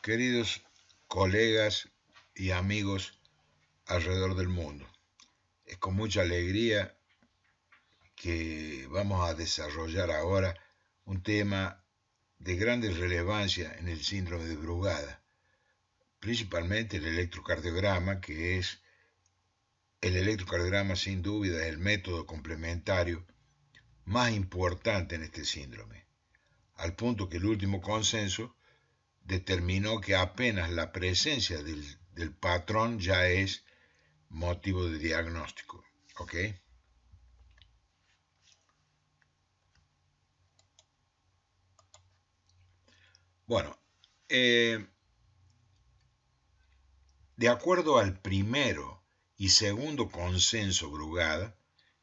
Queridos colegas y amigos alrededor del mundo, es con mucha alegría que vamos a desarrollar ahora un tema de grande relevancia en el síndrome de Brugada, principalmente el electrocardiograma, que es el electrocardiograma sin duda es el método complementario más importante en este síndrome, al punto que el último consenso determinó que apenas la presencia del patrón ya es motivo de diagnóstico. ¿Ok? Bueno, eh, de acuerdo al primero y segundo consenso Brugada,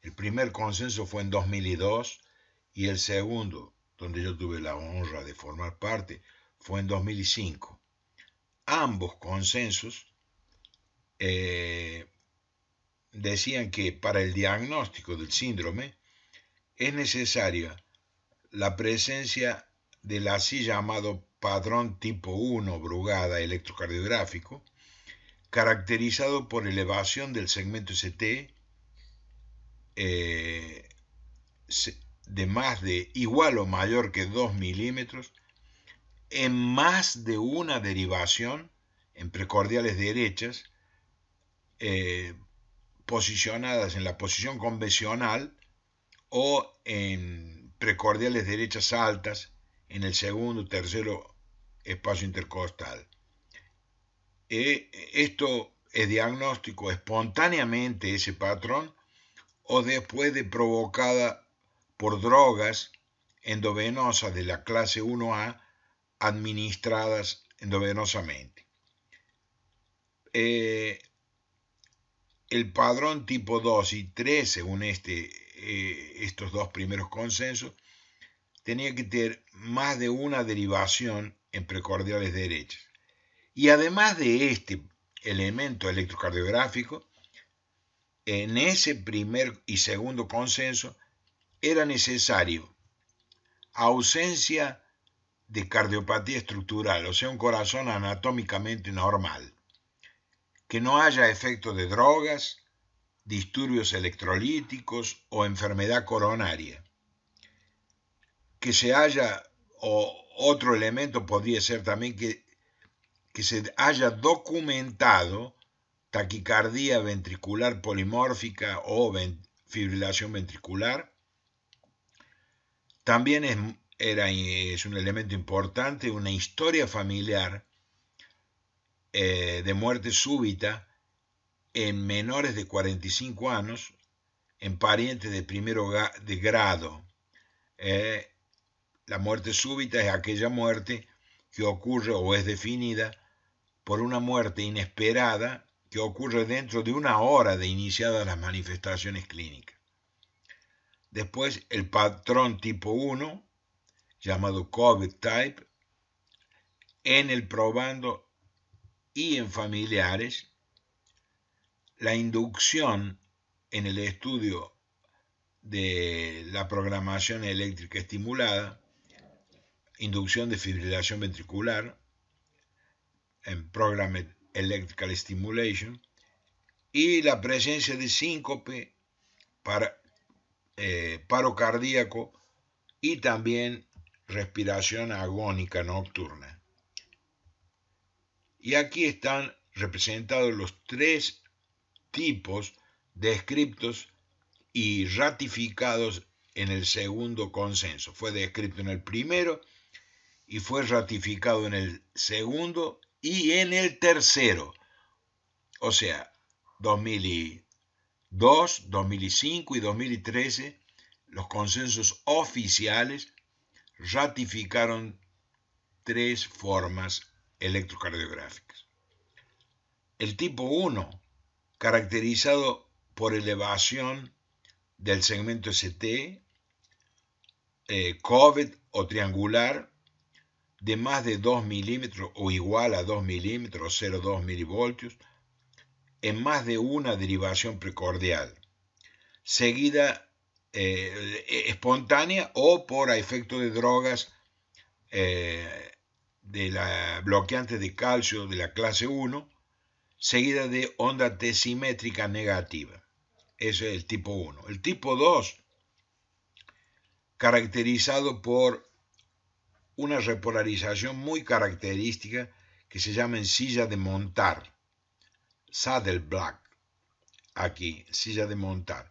el primer consenso fue en 2002 y el segundo, donde yo tuve la honra de formar parte, fue en 2005. Ambos consensos decían que para el diagnóstico del síndrome es necesaria la presencia del así llamado padrón tipo 1 Brugada electrocardiográfico, caracterizado por elevación del segmento ST eh, de más de igual o mayor que 2 milímetros en más de una derivación en precordiales derechas posicionadas en la posición convencional o en precordiales derechas altas en el segundo, tercero espacio intercostal. Esto es diagnóstico espontáneamente ese patrón o después de provocada por drogas endovenosas de la clase 1A administradas endovenosamente. El padrón tipo 2 y 3, según estos dos primeros consensos, tenía que tener más de una derivación en precordiales derechas. Y además de este elemento electrocardiográfico, en ese primer y segundo consenso era necesario ausencia de cardiopatía estructural, o sea, un corazón anatómicamente normal, que no haya efecto de drogas, disturbios electrolíticos o enfermedad coronaria, que se haya, o otro elemento podría ser también que se haya documentado taquicardia ventricular polimórfica o fibrilación ventricular. También es un elemento importante una historia familiar de muerte súbita en menores de 45 años, en parientes de primero de grado. La muerte súbita es aquella muerte que ocurre o es definida por una muerte inesperada que ocurre dentro de una hora de iniciadas las manifestaciones clínicas. Después, el patrón tipo 1, llamado COVID type, en el probando y en familiares, la inducción en el estudio de la programación eléctrica estimulada, inducción de fibrilación ventricular, en Programmed Electrical Stimulation, y la presencia de síncope, paro cardíaco y también respiración agónica nocturna. Y aquí están representados los tres tipos descriptos y ratificados en el segundo consenso. Fue descrito en el primero y fue ratificado en el segundo y en el tercero. O sea, 2002, 2005 y 2013, los consensos oficiales ratificaron tres formas electrocardiográficas. El tipo 1, caracterizado por elevación del segmento ST, COVID o triangular, de más de 2 milímetros o igual a 2 milímetros, 0,2 milivoltios, en más de una derivación precordial, seguida espontánea o por efecto de drogas de la bloqueante de calcio de la clase 1, seguida de onda T simétrica negativa. Ese es el tipo 1. El tipo 2, caracterizado por una repolarización muy característica que se llama en silla de montar, saddle block, aquí, silla de montar.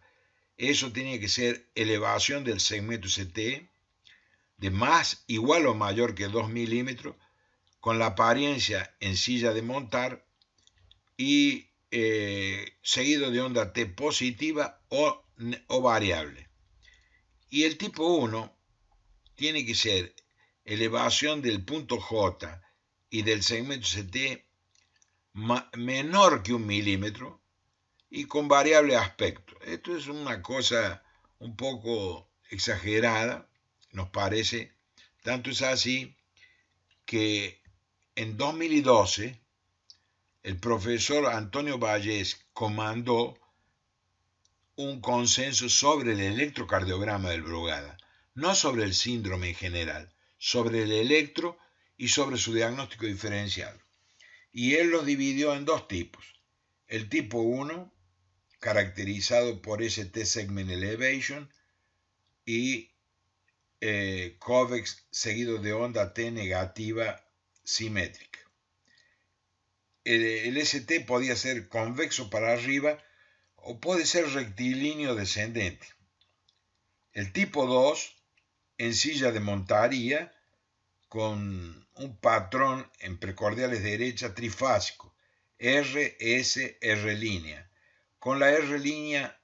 Eso tiene que ser elevación del segmento ST de más, igual o mayor que 2 milímetros, con la apariencia en silla de montar y seguido de onda T positiva o variable. Y el tipo 1 tiene que ser elevación del punto J y del segmento CT menor que 1 milímetro y con variable aspecto. Esto es una cosa un poco exagerada, nos parece. Tanto es así que en 2012 el profesor Antonio Vallés comandó un consenso sobre el electrocardiograma del Brugada, no sobre el síndrome en general, sobre el electro y sobre su diagnóstico diferencial. Y él los dividió en dos tipos. El tipo 1, caracterizado por ST segment elevation y convex seguido de onda T negativa simétrica. El ST podía ser convexo para arriba o puede ser rectilíneo descendente. El tipo 2, en silla de montaría, con un patrón en precordiales derecha trifásico, R, S, R línea, con la R línea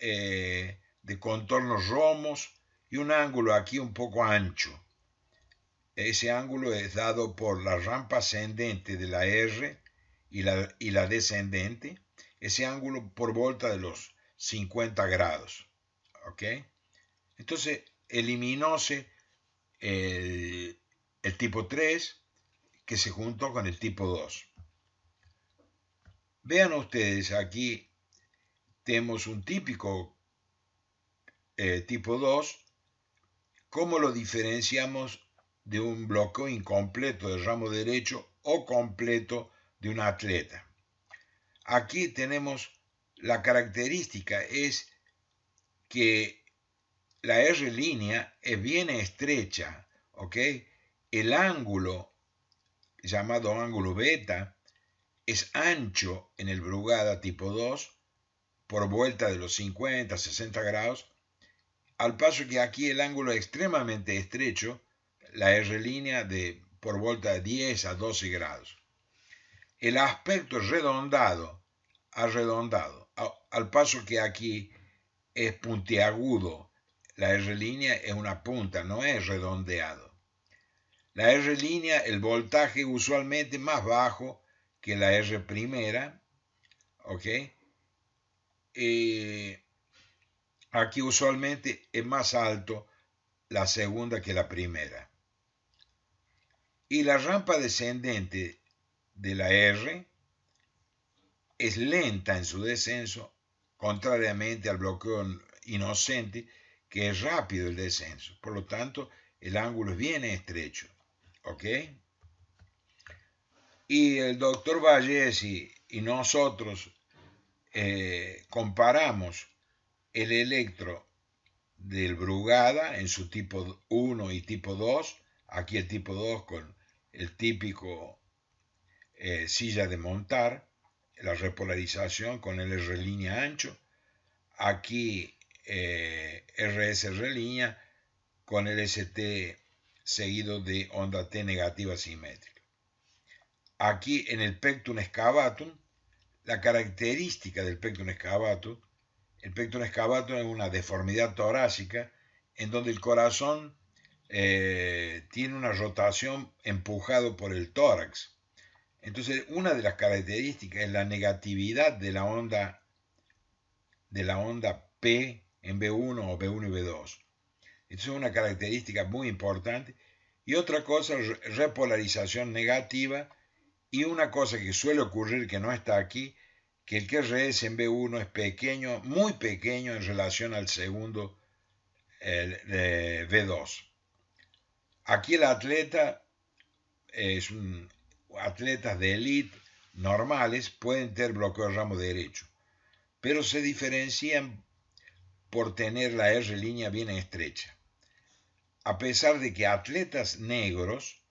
de contornos romos y un ángulo aquí un poco ancho. Ese ángulo es dado por la rampa ascendente de la R y la descendente, ese ángulo por volta de los 50 grados. ¿Ok? Entonces eliminóse el tipo 3 que se juntó con el tipo 2. Vean ustedes, aquí tenemos un típico tipo 2. ¿Cómo lo diferenciamos de un bloqueo incompleto del ramo derecho o completo de un atleta? Aquí tenemos la característica, es que la R línea es bien estrecha, ¿ok? El ángulo, llamado ángulo beta, es ancho en el Brugada tipo 2, por vuelta de los 50, 60 grados, al paso que aquí el ángulo es extremadamente estrecho, la R línea por vuelta de 10 a 12 grados. El aspecto es arredondado, al paso que aquí es puntiagudo. La R línea es una punta, no es redondeado. La R línea, el voltaje usualmente más bajo que la R primera, ¿ok? Aquí usualmente es más alto la segunda que la primera. Y la rampa descendente de la R es lenta en su descenso, contrariamente al bloqueo inocente, que es rápido el descenso. Por lo tanto, el ángulo es bien estrecho. ¿Ok? Y el doctor Vallés y nosotros comparamos el electro del Brugada en su tipo 1 y tipo 2, aquí el tipo 2 con el típico silla de montar, la repolarización con el R línea ancho, aquí RS R línea con el ST seguido de onda T negativa simétrica. Aquí en el pectum excavatum, la característica del pectum excavatum, el pectum excavatum es una deformidad torácica en donde el corazón tiene una rotación empujado por el tórax. Entonces, una de las características es la negatividad de la onda P en B1 o B1 y B2. Esto es una característica muy importante. Y otra cosa, repolarización negativa. Y una cosa que suele ocurrir que no está aquí, que el QRS en B1 es pequeño, muy pequeño en relación al segundo B2. Aquí el atleta atletas de élite normales pueden tener bloqueo de ramo derecho, pero se diferencian por tener la R línea bien estrecha. A pesar de que atletas negros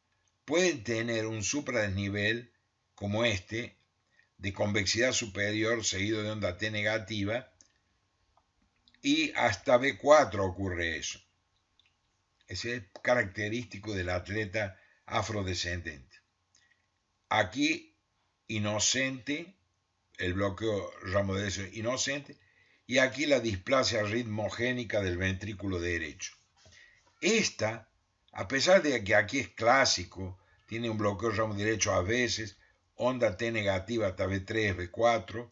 pueden tener un supradesnivel como este, de convexidad superior seguido de onda T negativa, y hasta B4 ocurre eso. Ese es característico del atleta afrodescendente. Aquí, inocente, el bloqueo ramo derecho inocente, y aquí la displasia ritmogénica del ventrículo derecho. Esta, a pesar de que aquí es clásico, tiene un bloqueo ramo derecho a veces, onda T negativa hasta B3, B4,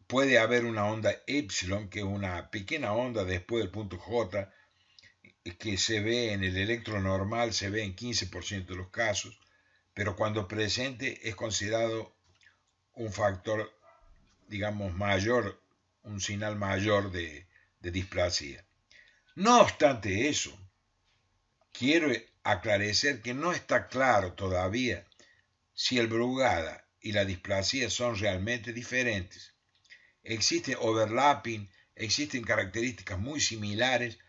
puede haber una onda epsilon, que es una pequeña onda después del punto J, que se ve en el electro normal, se ve en 15% de los casos, pero cuando presente es considerado un factor, digamos, mayor, un señal mayor de displasia. No obstante eso, quiero aclarecer que no está claro todavía si el Brugada y la displasia son realmente diferentes. Existe overlapping, existen características muy similares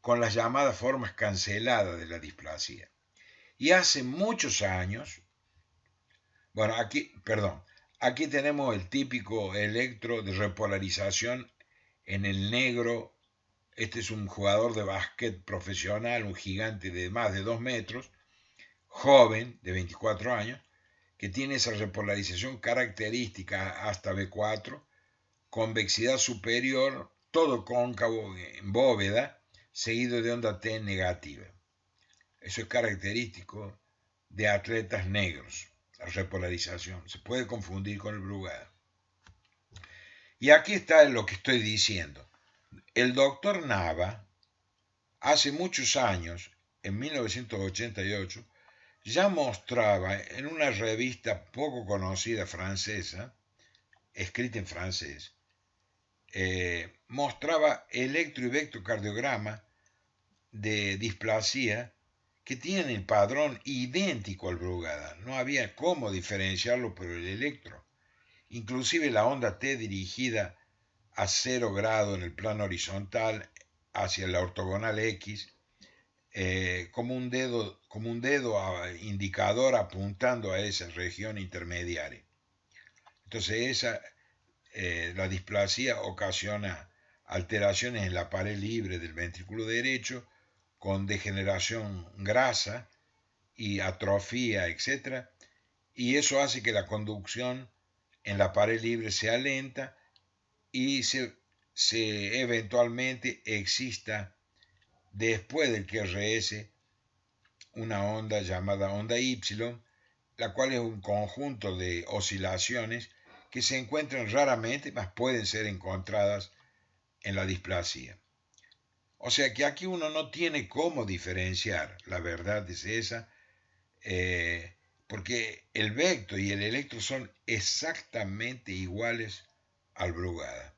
con las llamadas formas canceladas de la displasia. Y hace muchos años, bueno, aquí tenemos el típico electro de repolarización en el negro. Este es un jugador de básquet profesional, un gigante de más de 2 metros, joven, de 24 años, que tiene esa repolarización característica hasta B4, convexidad superior, todo cóncavo en bóveda, seguido de onda T negativa. Eso es característico de atletas negros, la repolarización. Se puede confundir con el Brugada. Y aquí está lo que estoy diciendo. El doctor Nava, hace muchos años, en 1988, ya mostraba en una revista poco conocida francesa, escrita en francés, mostraba electro y vectocardiograma de displasia que tienen el padrón idéntico al Brugada. No había cómo diferenciarlo por el electro. Inclusive la onda T dirigida a 0 grado en el plano horizontal hacia la ortogonal X, como un dedo indicador apuntando a esa región intermediaria. Entonces la displasia ocasiona alteraciones en la pared libre del ventrículo derecho, con degeneración grasa y atrofia, etc. Y eso hace que la conducción en la pared libre sea lenta y se eventualmente exista después del QRS una onda llamada onda Y, la cual es un conjunto de oscilaciones que se encuentran raramente, mas pueden ser encontradas en la displasia. O sea que aquí uno no tiene cómo diferenciar, la verdad es esa, porque el vector y el electro son exactamente iguales al Brugada.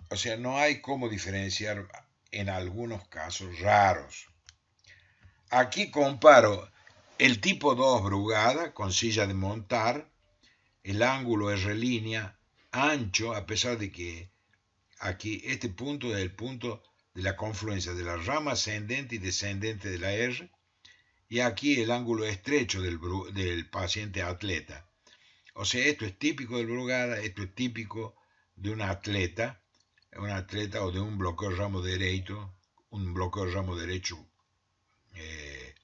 O sea, no hay cómo diferenciar en algunos casos raros. Aquí comparo el tipo 2 Brugada con silla de montar, el ángulo R' ancho, a pesar de que aquí este punto es el punto de la confluencia de la rama ascendente y descendente de la R, y aquí el ángulo estrecho del paciente atleta. O sea, esto es típico del Brugada, esto es típico de un atleta o de un bloqueo de ramo derecho,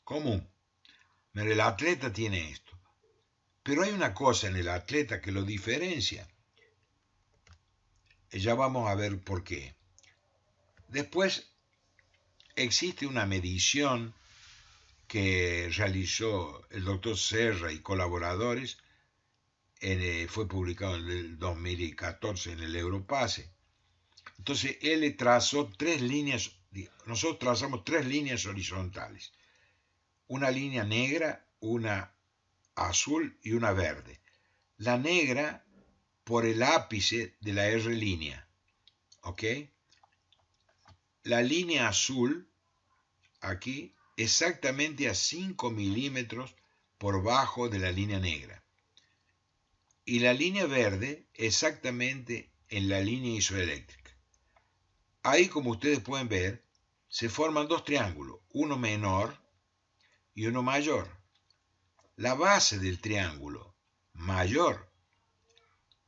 común. Pero el atleta tiene esto. Pero hay una cosa en el atleta que lo diferencia. Ya vamos a ver por qué. Después existe una medición que realizó el doctor Serra y colaboradores, fue publicado en el 2014 en el Europase. Entonces él trazó 3 líneas, nosotros trazamos 3 líneas horizontales, una línea negra, una azul y una verde. La negra por el ápice de la R', ¿ok? La línea azul, aquí, exactamente a 5 milímetros por bajo de la línea negra. Y la línea verde exactamente en la línea isoeléctrica. Ahí, como ustedes pueden ver, se forman dos triángulos, uno menor y uno mayor. La base del triángulo mayor,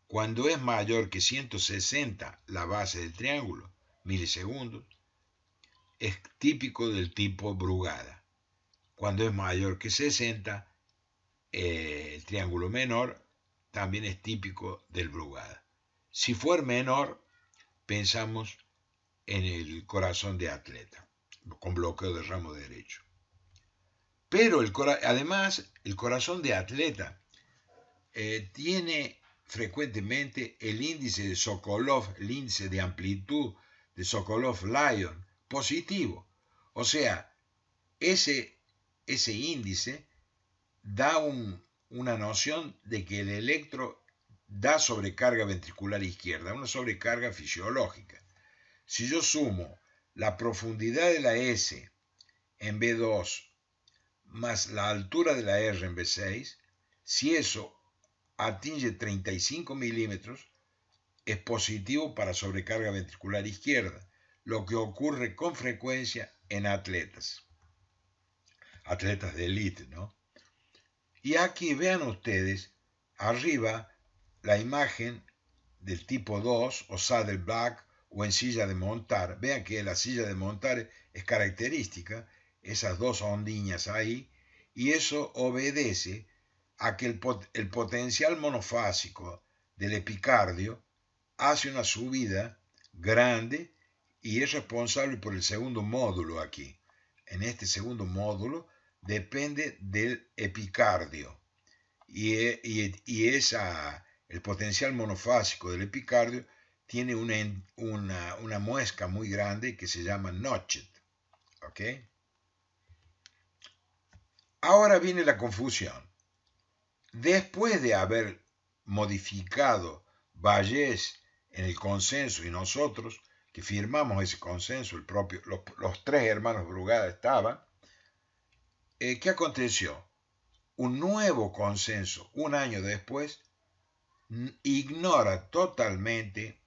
cuando es mayor que 160 la base del triángulo, milisegundos, es típico del tipo Brugada. Cuando es mayor que 60, el triángulo menor también es típico del Brugada. Si fuera menor, pensamos en el corazón de atleta, con bloqueo de ramo derecho. Pero además, el corazón de atleta tiene frecuentemente el índice de Sokolov, el índice de amplitud de Sokolov-Lyon positivo. O sea, ese índice da una noción de que el electro da sobrecarga ventricular izquierda, una sobrecarga fisiológica. Si yo sumo la profundidad de la S en B2 más la altura de la R en B6, si eso atinge 35 milímetros, es positivo para sobrecarga ventricular izquierda, lo que ocurre con frecuencia en atletas de élite, ¿no? Y aquí vean ustedes, arriba, la imagen del tipo 2 o saddleback o en silla de montar. Vean que la silla de montar es característica, esas dos ondiñas ahí, y eso obedece a que el potencial monofásico del epicardio hace una subida grande y es responsable por el segundo módulo aquí. En este segundo módulo depende del epicardio el potencial monofásico del epicardio tiene una muesca muy grande que se llama notched. ¿Ok? Ahora viene la confusión. Después de haber modificado Bayes en el consenso y nosotros que firmamos ese consenso, los tres hermanos Brugada estaban, ¿qué aconteció? Un nuevo consenso, un año después, ignora totalmente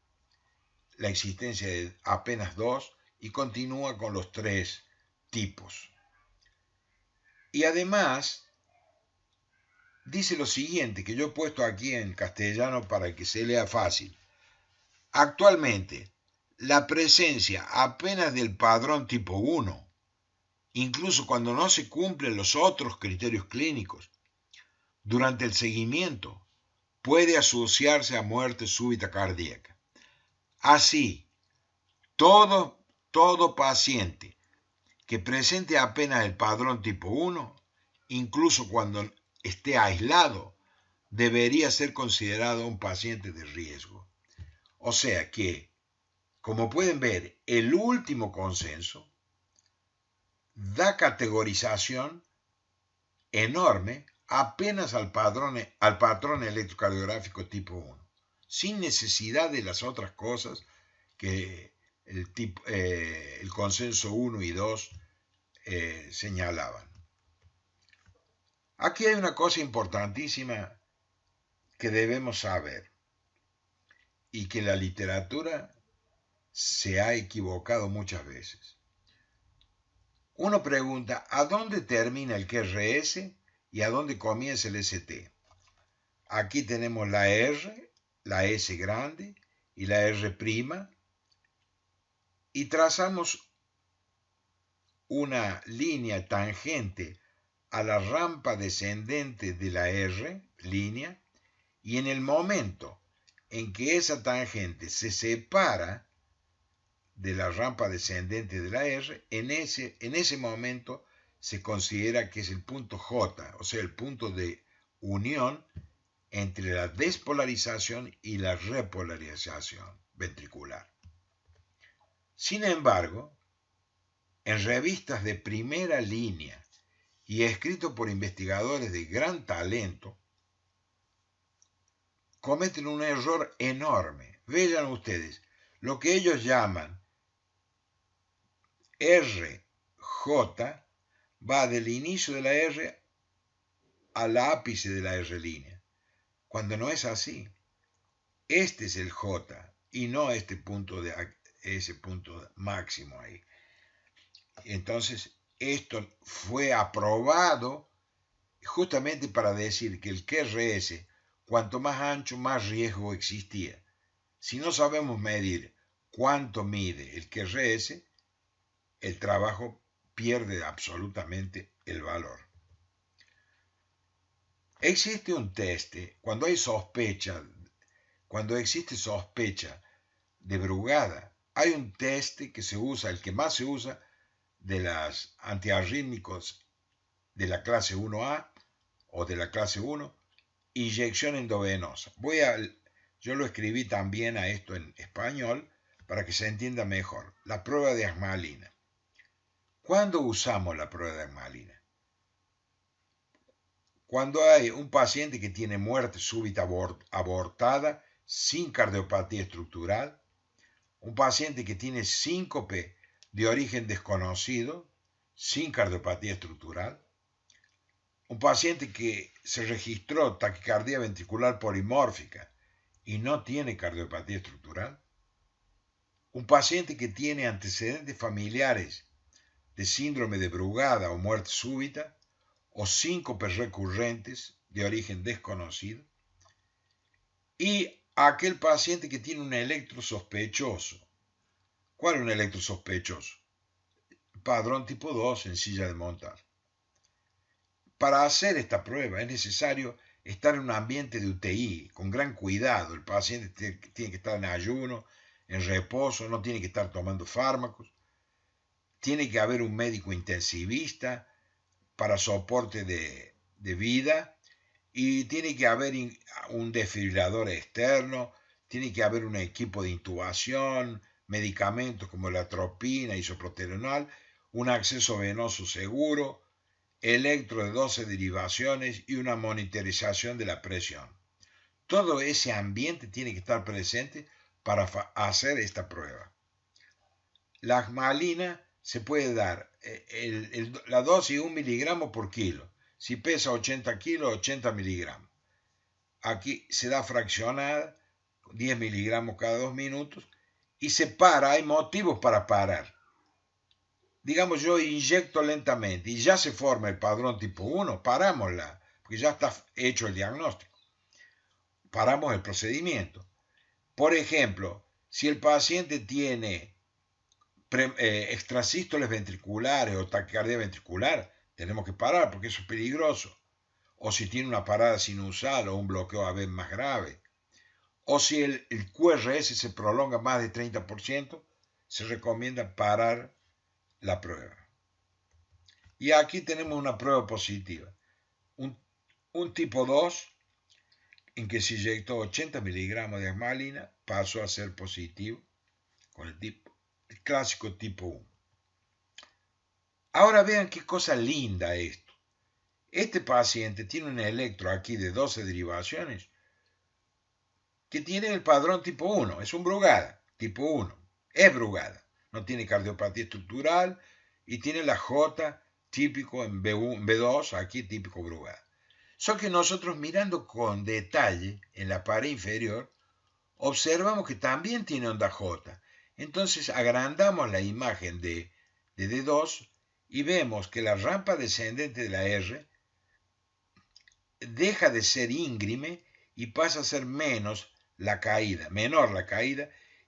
la existencia de apenas dos y continúa con los tres tipos. Y además dice lo siguiente, que yo he puesto aquí en castellano para que se lea fácil. Actualmente, la presencia apenas del padrón tipo 1, incluso cuando no se cumplen los otros criterios clínicos, durante el seguimiento, puede asociarse a muerte súbita cardíaca. Así, todo paciente que presente apenas el padrón tipo 1, incluso cuando esté aislado, debería ser considerado un paciente de riesgo. O sea que, como pueden ver, el último consenso da categorización enorme apenas al patrón electrocardiográfico tipo 1, sin necesidad de las otras cosas que el consenso 1 y 2 señalaban. Aquí hay una cosa importantísima que debemos saber y que la literatura se ha equivocado muchas veces. Uno pregunta, ¿a dónde termina el QRS y a dónde comienza el ST? Aquí tenemos la R, la S grande y la R', y trazamos una línea tangente a la rampa descendente de la R, línea, y en el momento en que esa tangente se separa de la rampa descendente de la R, en ese momento se considera que es el punto J, o sea, el punto de unión entre la despolarización y la repolarización ventricular. Sin embargo, en revistas de primera línea y escrito por investigadores de gran talento, cometen un error enorme. Vean ustedes, lo que ellos llaman RJ va del inicio de la R al ápice de la R', cuando no es así. Este es el J y no ese punto máximo ahí. Entonces, esto fue aprobado justamente para decir que el QRS, cuanto más ancho, más riesgo existía. Si no sabemos medir cuánto mide el QRS, el trabajo pierde absolutamente el valor. Existe un test cuando existe sospecha de brugada. Hay un test que se usa, el que más se usa, de las antiarrítmicos de la clase 1A o de la clase 1, inyección endovenosa. Yo lo escribí también a esto en español para que se entienda mejor. La prueba de Asmalina. ¿Cuándo usamos la prueba de Asmalina? Cuando hay un paciente que tiene muerte súbita abortada sin cardiopatía estructural, un paciente que tiene síncope de origen desconocido sin cardiopatía estructural, un paciente que se registró taquicardia ventricular polimórfica y no tiene cardiopatía estructural, un paciente que tiene antecedentes familiares de síndrome de Brugada o muerte súbita, o síncopes recurrentes de origen desconocido, y aquel paciente que tiene un electro sospechoso. ¿Cuál es un electro sospechoso? Padrón tipo 2 en silla de montar. Para hacer esta prueba es necesario estar en un ambiente de UTI, con gran cuidado. El paciente tiene que estar en ayuno, en reposo, no tiene que estar tomando fármacos. Tiene que haber un médico intensivista para soporte de vida, y tiene que haber un desfibrilador externo, tiene que haber un equipo de intubación, medicamentos como la atropina, isoproterenol, un acceso venoso seguro, electro de 12 derivaciones y una monitorización de la presión. Todo ese ambiente tiene que estar presente para hacer esta prueba. La Asmalina se puede dar la dosis 1 miligramo por kilo. Si pesa 80 kilos, 80 miligramos. Aquí se da fraccionada, 10 miligramos cada 2 minutos, y se para, hay motivos para parar. Digamos, yo inyecto lentamente y ya se forma el padrón tipo 1, parámosla, porque ya está hecho el diagnóstico. Paramos el procedimiento. Por ejemplo, si el paciente tiene extrasístoles ventriculares o taquicardia ventricular, tenemos que parar porque eso es peligroso. O si tiene una parada sinusal o un bloqueo AV más grave. O si el QRS se prolonga más de 30%, se recomienda parar la prueba. Y aquí tenemos una prueba positiva. Un tipo 2, en que se inyectó 80 miligramos de Asmalina, pasó a ser positivo con el clásico tipo 1. Ahora vean qué cosa linda esto. Este paciente tiene un electro aquí de 12 derivaciones que tiene el padrón tipo 1. Es un Brugada, tipo 1. Es Brugada. No tiene cardiopatía estructural y tiene la J típico en B2, aquí típico Brugada. Solo que nosotros, mirando con detalle en la pared inferior, observamos que también tiene onda J. Entonces agrandamos la imagen de D2 y vemos que la rampa descendente de la R deja de ser íngreme y pasa a ser menor la caída,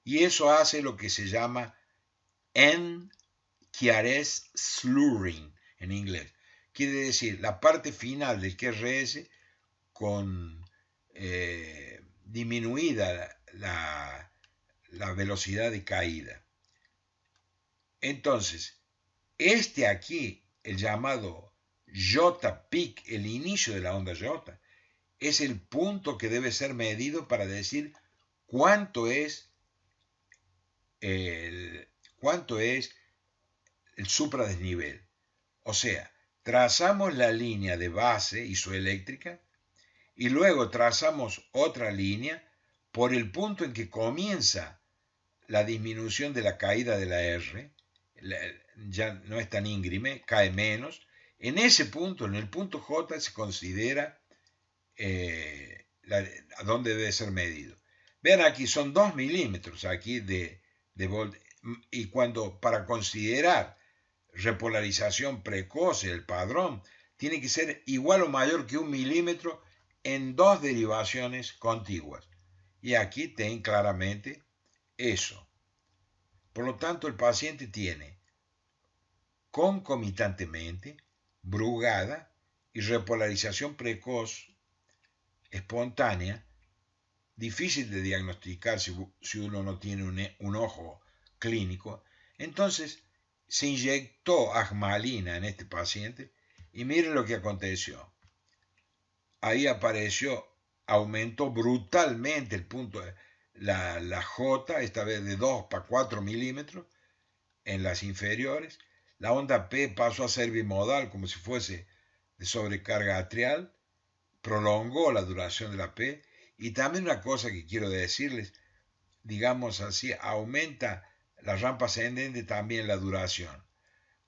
y eso hace lo que se llama end-QRS slurring en inglés. Quiere decir la parte final del QRS con disminuida la velocidad de caída. Entonces, aquí, el llamado J-peak, el inicio de la onda J, es el punto que debe ser medido para decir cuánto es el supradesnivel. O sea, trazamos la línea de base isoeléctrica y luego trazamos otra línea por el punto en que comienza la disminución de la caída de la R, ya no es tan íngreme, cae menos, En ese punto, en el punto J, se considera a dónde debe ser medido. Vean aquí, son 2 milímetros aquí de volt, y cuando para considerar repolarización precoz el padrón, tiene que ser igual o mayor que 1 milímetro en dos derivaciones contiguas. Y aquí ten claramente eso. Por lo tanto, el paciente tiene concomitantemente brugada y repolarización precoz espontánea, difícil de diagnosticar si uno no tiene un ojo clínico. Entonces se inyectó agmalina en este paciente y miren lo que aconteció. Ahí apareció, aumentó brutalmente el punto, la J, esta vez de 2 para 4 milímetros en las inferiores. La onda P pasó a ser bimodal, como si fuese de sobrecarga atrial, prolongó la duración de la P. Y también una cosa que quiero decirles, digamos así, aumenta la rampa ascendente también la duración.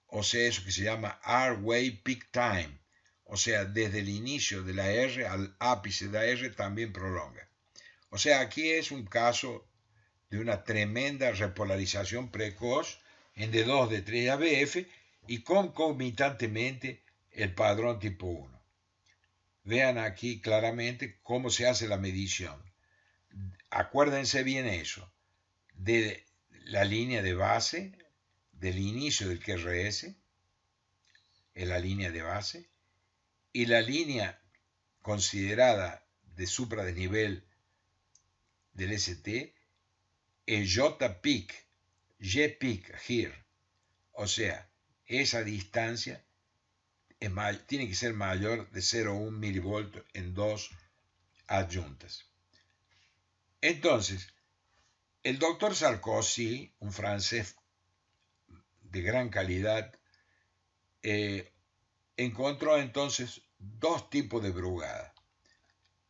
O sea, eso que se llama R-Way Peak Time. O sea, desde el inicio de la R al ápice de la R también prolonga. O sea, aquí es un caso de una tremenda repolarización precoz en D2, D3 y ABF y concomitantemente el padrón tipo 1. Vean aquí claramente cómo se hace la medición. Acuérdense bien eso, de la línea de base, del inicio del QRS, en la línea de base, y la línea considerada de supradesnivel del ST es J-peak, J-peak here. O sea, esa distancia tiene que ser mayor de 0,1 milivoltios en dos adyuntas. Entonces, el doctor Sarkozy, un francés de gran calidad, encontró entonces dos tipos de brugada.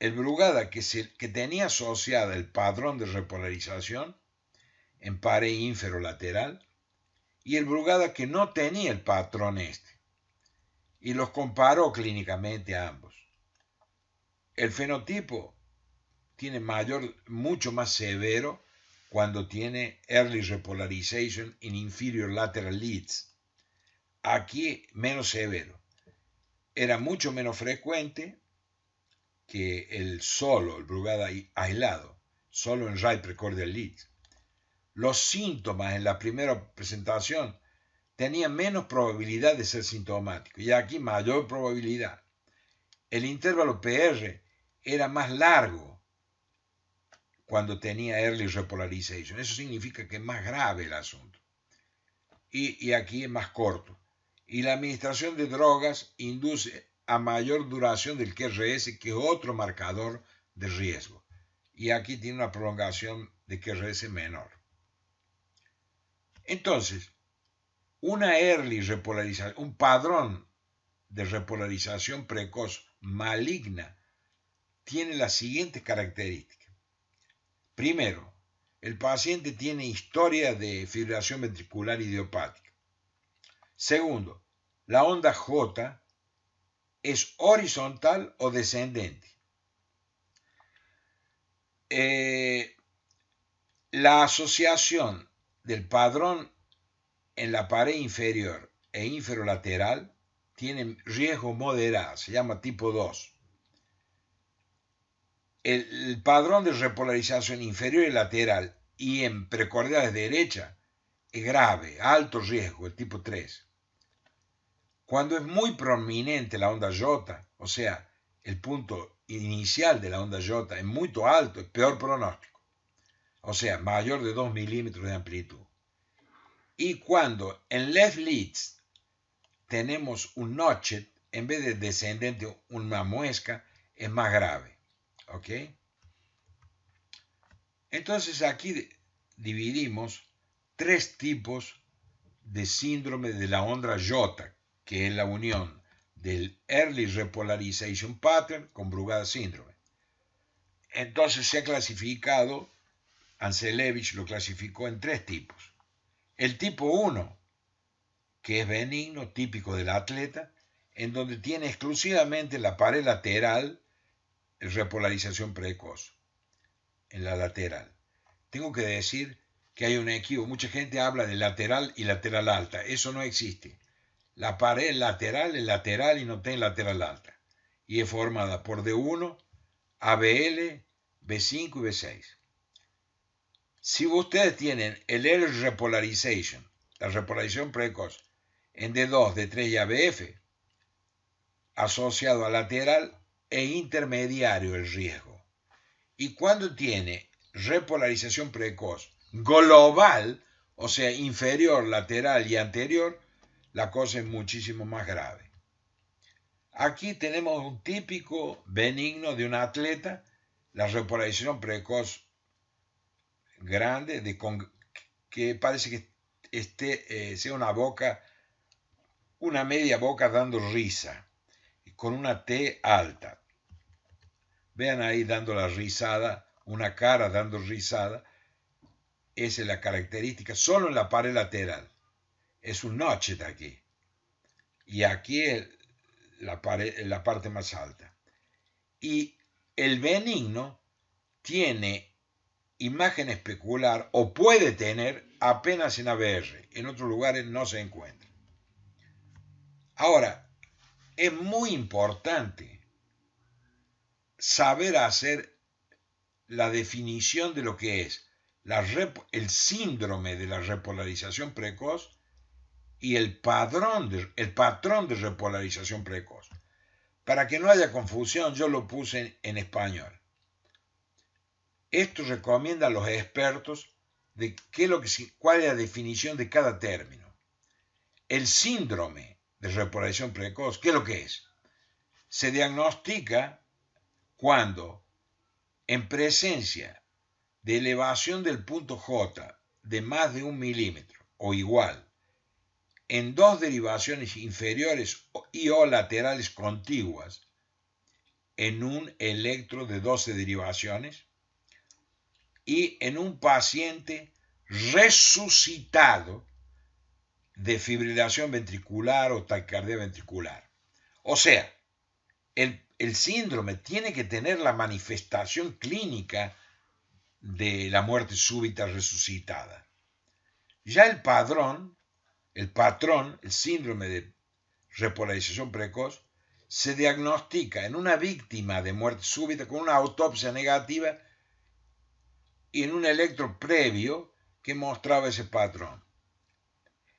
El brugada que tenía asociada el padrón de repolarización en pared inferolateral y el brugada que no tenía el patrón este. Y los comparó clínicamente a ambos. El fenotipo tiene mucho más severo cuando tiene early repolarization in inferior lateral leads. Aquí menos severo. Era mucho menos frecuente que el brugada aislado, solo en right precordial leads. Los síntomas en la primera presentación tenían menos probabilidad de ser sintomáticos y aquí mayor probabilidad. El intervalo PR era más largo cuando tenía early repolarization. Eso significa que es más grave el asunto. Y aquí es más corto. Y la administración de drogas induce a mayor duración del QRS, que es otro marcador de riesgo. Y aquí tiene una prolongación de QRS menor. Entonces, una early repolarización, un padrón de repolarización precoz maligna, tiene las siguientes características. Primero, el paciente tiene historia de fibrilación ventricular idiopática. Segundo, la onda J es horizontal o descendente. La asociación del padrón en la pared inferior e inferolateral tiene riesgo moderado, se llama tipo 2. El padrón de repolarización inferior y lateral y en precordiales derecha es grave, alto riesgo, el tipo 3. Cuando es muy prominente la onda J, o sea, el punto inicial de la onda J es muy alto, es peor pronóstico. O sea, mayor de 2 milímetros de amplitud. Y cuando en left leads tenemos un notchet, en vez de descendente, una muesca, es más grave. ¿Ok? Entonces aquí dividimos tres tipos de síndrome de la onda J, que es la unión del Early Repolarization Pattern con Brugada Síndrome. Entonces se ha clasificado, Anselevich lo clasificó en tres tipos. El tipo 1, que es benigno, típico del atleta. en donde tiene exclusivamente la pared lateral repolarización precoz, en la lateral. Tengo que decir que hay un equívoco. Mucha gente habla de lateral y lateral alta. Eso no existe. La pared lateral es lateral y no tiene lateral alta. Y es formada por D1, ABL, B5 y B6. Si ustedes tienen el early repolarization, la repolarización precoz, en D2, D3 y ABF, asociado a lateral e intermediario el riesgo. Y cuando tiene repolarización precoz global, o sea, inferior, lateral y anterior, la cosa es muchísimo más grave. Aquí tenemos un típico benigno de un atleta, la repolarización precoz grande, que parece que sea una media boca dando risa, con una T alta. Vean ahí dando la risada, una cara dando risada. Esa es la característica, solo en la pared lateral. Es un notchet aquí. Y aquí es la parte más alta. Y el benigno tiene imagen especular, o puede tener, apenas en ABR. En otros lugares no se encuentra. Ahora, es muy importante saber hacer la definición de lo que es el síndrome de la repolarización precoz y el patrón de repolarización precoz. Para que no haya confusión, yo lo puse en español. Esto recomienda a los expertos de cuál es la definición de cada término. El síndrome de repolarización precoz, ¿qué es lo que es? Se diagnostica cuando, en presencia de elevación del punto J de más de 1 milímetro o igual, en dos derivaciones inferiores y o laterales contiguas, en un electro de 12 derivaciones, y en un paciente resucitado de fibrilación ventricular o taquicardia ventricular. O sea, el síndrome tiene que tener la manifestación clínica de la muerte súbita resucitada. Ya el patrón, el síndrome de repolarización precoz, se diagnostica en una víctima de muerte súbita con una autopsia negativa y en un electro previo que mostraba ese patrón,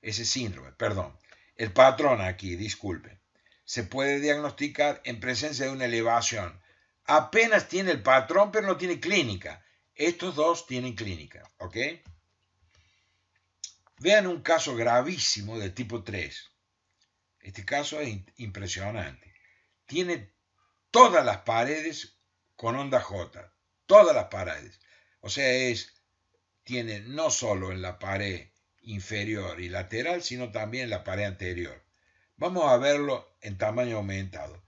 ese síndrome, perdón. El patrón aquí, disculpe, se puede diagnosticar en presencia de una elevación. Apenas tiene el patrón, pero no tiene clínica. Estos dos tienen clínica, ¿ok? Vean un caso gravísimo de tipo 3. Este caso es impresionante. Tiene todas las paredes con onda J, todas las paredes. O sea, tiene no solo en la pared inferior y lateral, sino también en la pared anterior. Vamos a verlo en tamaño aumentado.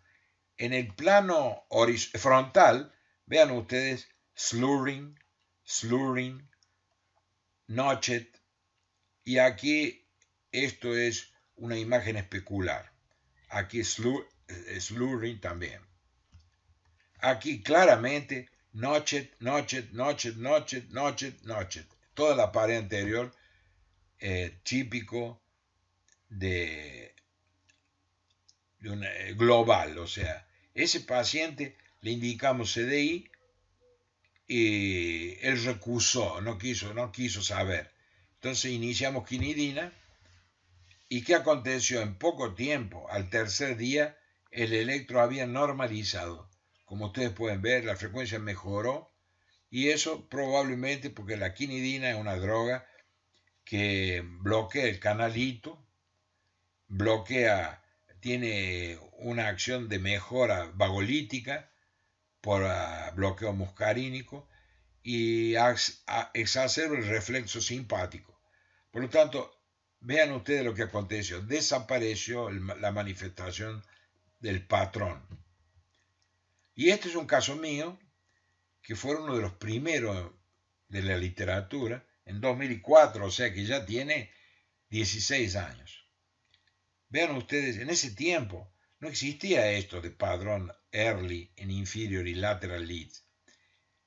En el plano frontal, vean ustedes slurring, notchet, y aquí esto es una imagen especular. Aquí slurring también. Aquí claramente notchet. Toda la pared anterior típico de un global. O sea, ese paciente le indicamos CDI y él recusó, no quiso saber. Entonces iniciamos quinidina. ¿Y qué aconteció? En poco tiempo, al tercer día, el electro había normalizado. Como ustedes pueden ver, la frecuencia mejoró, y eso probablemente porque la quinidina es una droga que bloquea el canalito, tiene una acción de mejora vagolítica por bloqueo muscarínico y exacerba el reflexo simpático. Por lo tanto, vean ustedes lo que aconteció. Desapareció la manifestación del patrón. Y este es un caso mío, que fue uno de los primeros de la literatura, en 2004, o sea que ya tiene 16 años. Vean ustedes, en ese tiempo No existía esto de padrón early en inferior y lateral leads.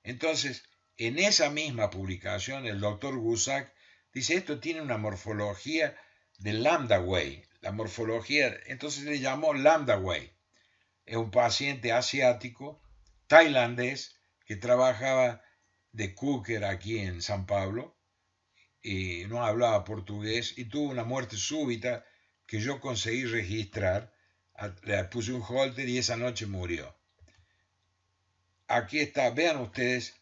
Entonces, en esa misma publicación, el doctor Gusak dice, esto tiene una morfología de Lambda Way. La morfología, entonces le llamó Lambda Way. Es un paciente asiático, tailandés, que trabajaba de cooker aquí en San Pablo y no hablaba portugués y tuvo una muerte súbita que yo conseguí registrar. Le puse un holter y esa noche murió. Aquí está, vean ustedes,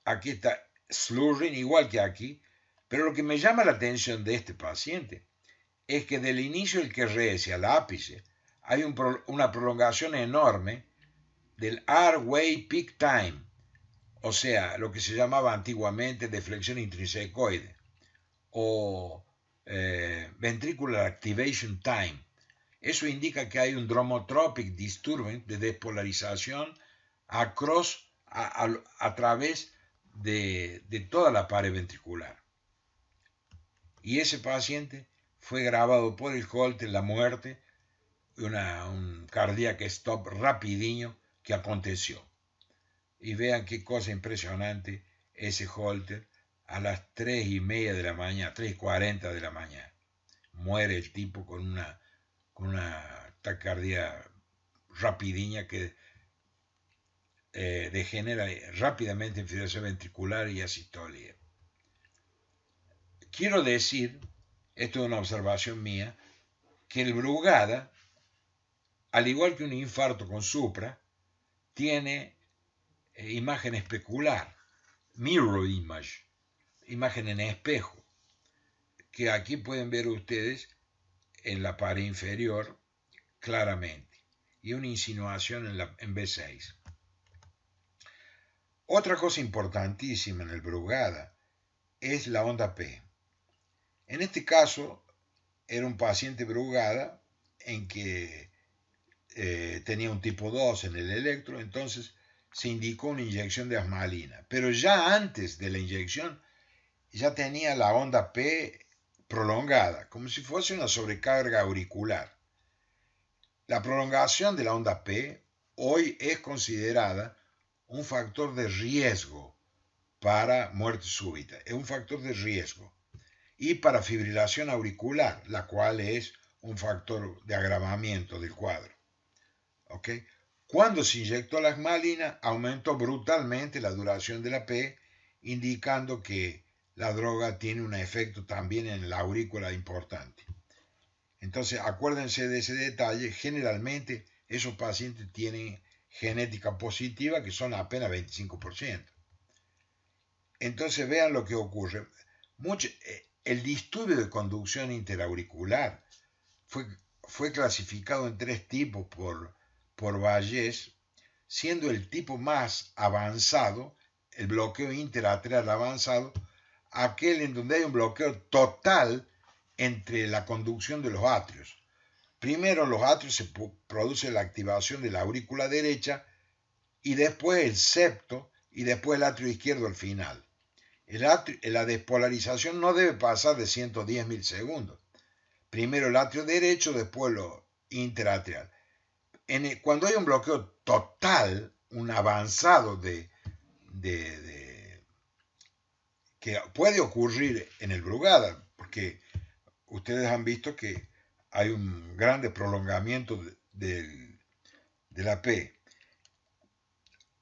aquí está slurring igual que aquí, pero lo que me llama la atención de este paciente es que del inicio del QRS hacia el ápice hay una prolongación enorme del R-Way Peak Time, o sea, lo que se llamaba antiguamente deflexión intrinsecoide o ventricular activation time. Eso indica que hay un dromotropic disturbance de despolarización a través de toda la pared ventricular. Y ese paciente fue grabado por el Holter la muerte, un cardiac stop rapidinho que aconteció. Y vean qué cosa impresionante ese Holter a las 3:30 de la mañana, 3:40 de la mañana. Muere el tipo con una taquicardia rapidinha que degenera rápidamente en fibrilación ventricular y asistolia. Quiero decir, esto es una observación mía, que el Brugada, al igual que un infarto con supra, tiene imagen especular, mirror image, imagen en espejo, que aquí pueden ver ustedes en la pared inferior claramente, y una insinuación en B6. Otra cosa importantísima en el Brugada es la onda P. En este caso era un paciente Brugada en que tenía un tipo 2 en el electro, entonces se indicó una inyección de asmalina. Pero ya antes de la inyección ya tenía la onda P prolongada, como si fuese una sobrecarga auricular. La prolongación de la onda P hoy es considerada un factor de riesgo para muerte súbita, es un factor de riesgo. Y para fibrilación auricular, la cual es un factor de agravamiento del cuadro. ¿Okay? Cuando se inyectó la asmalina, aumentó brutalmente la duración de la P, indicando que la droga tiene un efecto también en la aurícula importante. Entonces, acuérdense de ese detalle. Generalmente, esos pacientes tienen genética positiva, que son apenas 25%. Entonces, vean lo que ocurre. El disturbio de conducción interauricular fue clasificado en 3 tipos por Vallès, siendo el tipo más avanzado, el bloqueo interatrial avanzado, aquel en donde hay un bloqueo total entre la conducción de los atrios. Primero los atrios se produce la activación de la aurícula derecha y después el septo y después el atrio izquierdo al final. La despolarización no debe pasar de 110 milisegundos. Primero el atrio derecho, después lo interatrial. Cuando hay un bloqueo total, un avanzado que puede ocurrir en el Brugada, porque ustedes han visto que hay un grande prolongamiento de la P.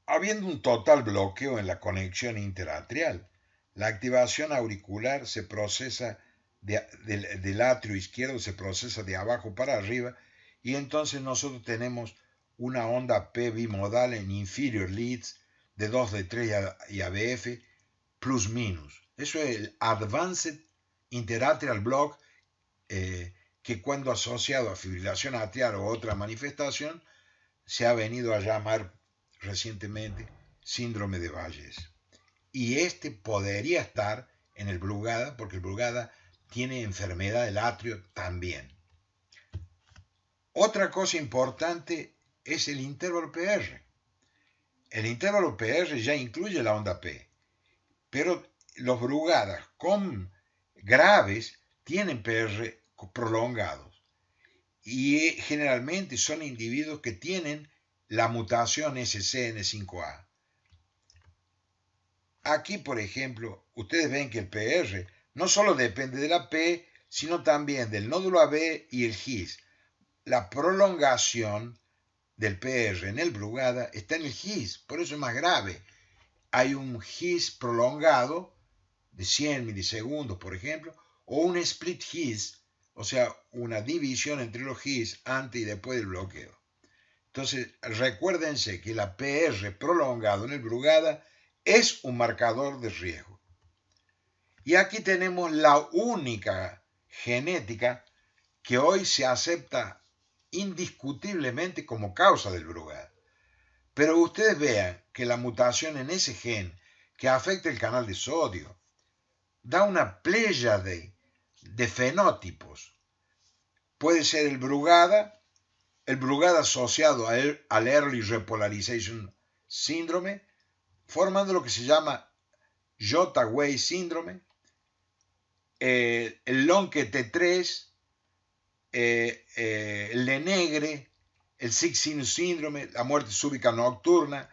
Habiendo un total bloqueo en la conexión interatrial, la activación auricular se procesa del atrio izquierdo, se procesa de abajo para arriba, y entonces nosotros tenemos una onda P bimodal en inferior leads de 2 de 3 y ABF plus minus. Eso es el Advanced Interatrial Block, que cuando asociado a fibrilación atrial o otra manifestación se ha venido a llamar recientemente síndrome de Vallès. Y este podría estar en el Brugada, porque el Brugada tiene enfermedad del atrio también. Otra cosa importante es el intervalo PR. El intervalo PR ya incluye la onda P, pero los Brugadas con graves tienen PR prolongados. y generalmente son individuos que tienen la mutación SCN5A. Aquí, por ejemplo, ustedes ven que el PR no solo depende de la P, sino también del nódulo AB y el GIS. La prolongación del PR en el Brugada está en el GIS, por eso es más grave. Hay un GIS prolongado de 100 milisegundos, por ejemplo, o un split GIS, o sea, una división entre los GIS antes y después del bloqueo. Entonces, recuérdense que la PR prolongado en el Brugada es un marcador de riesgo. Y aquí tenemos la única genética que hoy se acepta indiscutiblemente como causa del Brugada. Pero ustedes vean que la mutación en ese gen que afecta el canal de sodio da una pléyade de fenotipos. Puede ser el Brugada asociado al Early Repolarization Syndrome, formando lo que se llama J-Way Síndrome, el Lonke T3, el Lenegre, el Six Sinus Síndrome, la muerte súbita nocturna.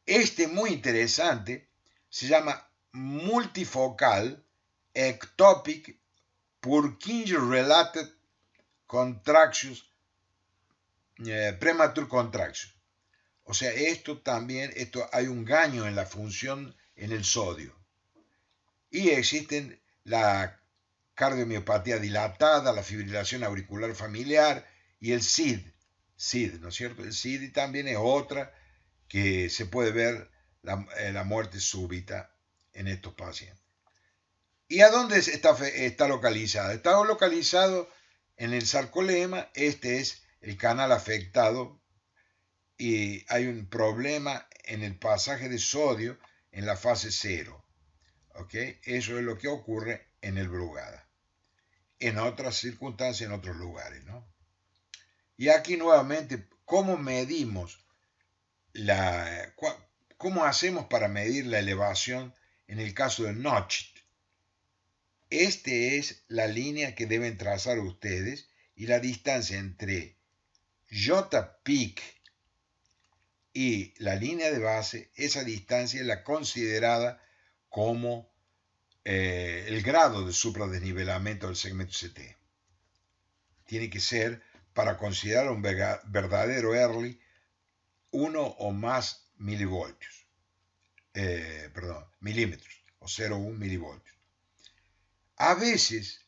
Este muy interesante se llama Multifocal Ectopic Purkinje Related Contractions, Premature Contraction. O sea, esto hay un gaño en la función en el sodio. Y existen la cardiomiopatía dilatada, la fibrilación auricular familiar y el SID, ¿no es cierto? El SID también es otra que se puede ver la muerte súbita en estos pacientes. ¿Y a dónde está localizado? Está localizado en el sarcolema. Este es el canal afectado y hay un problema en el pasaje de sodio en la fase 0. ¿Okay? Eso es lo que ocurre en el Brugada. En otras circunstancias, en otros lugares, ¿no? Y aquí nuevamente, ¿cómo medimos cómo hacemos para medir la elevación en el caso del Notch? Esta es la línea que deben trazar ustedes y la distancia entre J-peak y la línea de base, esa distancia es la considerada como el grado de supradesnivelamiento del segmento CT. Tiene que ser, para considerar un verdadero early, 1 o más milímetros, o 0,1 milivoltios. A veces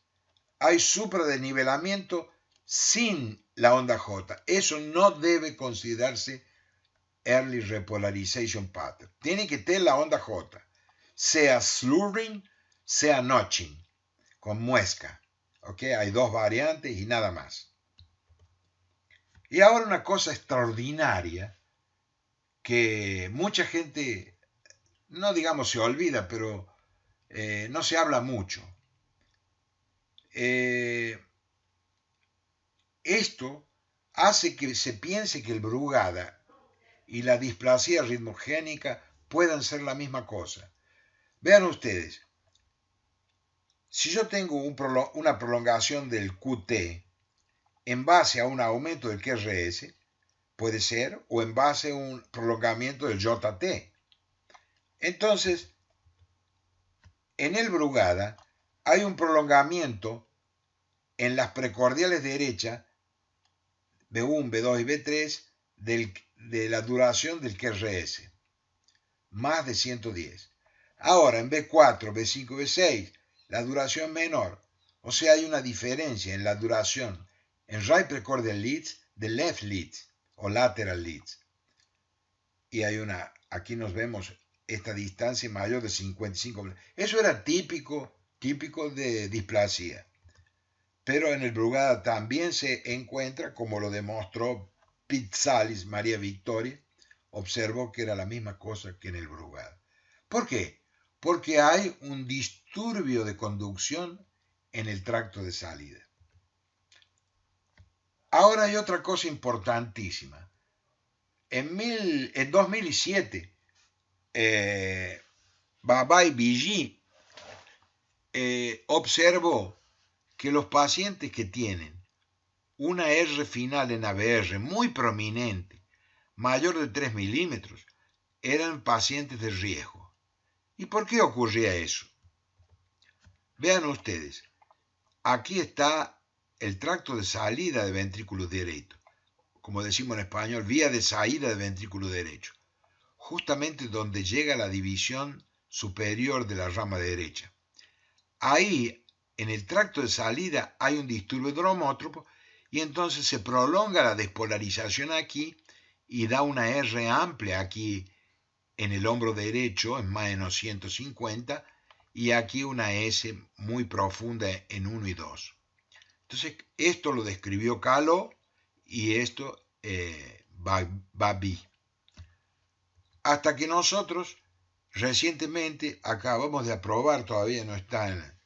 hay supradesnivelamiento sin la onda J. Eso no debe considerarse early repolarization pattern. Tiene que tener la onda J, sea slurring, sea notching, con muesca. ¿Okay? Hay dos variantes y nada más. Y ahora una cosa extraordinaria que mucha gente, no digamos se olvida, pero no se habla mucho. Esto hace que se piense que el Brugada y la displasia ritmogénica puedan ser la misma cosa. Vean ustedes, si yo tengo una prolongación del QT en base a un aumento del QRS, puede ser, o en base a un prolongamiento del JT. Entonces, en el Brugada hay un prolongamiento en las precordiales derechas, B1, B2 y B3, de la duración del QRS, más de 110. Ahora, en B4, B5 y B6, la duración menor. O sea, hay una diferencia en la duración en right precordial leads de left leads o lateral leads. Y aquí nos vemos esta distancia mayor de 55. Eso era típico de displasia. Pero en el Brugada también se encuentra, como lo demostró Pizzalis, María Victoria, observó que era la misma cosa que en el Brugada. ¿Por qué? Porque hay un disturbio de conducción en el tracto de salida. Ahora hay otra cosa importantísima. En 2007, Baba y Billy observó que los pacientes que tienen una R final en ABR muy prominente, mayor de 3 milímetros, eran pacientes de riesgo. ¿Y por qué ocurría eso? Vean ustedes, aquí está el tracto de salida de ventrículo derecho, como decimos en español, vía de salida de ventrículo derecho, justamente donde llega la división superior de la rama derecha. Ahí, en el tracto de salida, hay un disturbio dromótropo y entonces se prolonga la despolarización aquí y da una R amplia aquí en el hombro derecho, en más o menos 150, y aquí una S muy profunda en 1 y 2. Entonces, esto lo describió Calo y esto Babi. Hasta que nosotros, recientemente, acabamos de aprobar, todavía no está,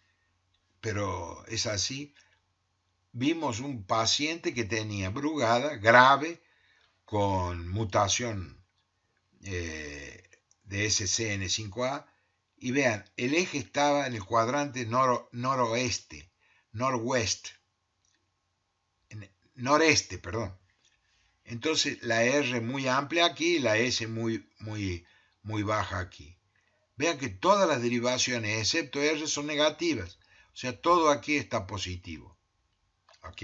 pero es así, vimos un paciente que tenía Brugada grave con mutación de SCN5A, y vean, el eje estaba en el cuadrante noreste, perdón. Entonces la R muy amplia aquí y la S muy baja aquí. Vean que todas las derivaciones, excepto R, son negativas. O sea, todo aquí está positivo. ¿Ok?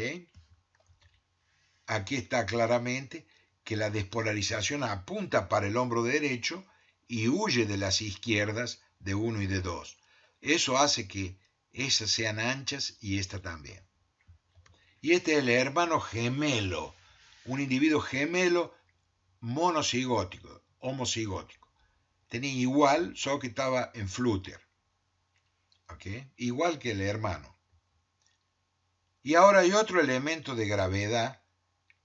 Aquí está claramente que la despolarización apunta para el hombro derecho y huye de las izquierdas de 1 y de 2. Eso hace que esas sean anchas y esta también. Y este es el hermano gemelo, un individuo gemelo monocigótico, homocigótico. Tenía igual, solo que estaba en flúter. ¿Okay? Igual que el hermano. Y ahora hay otro elemento de gravedad,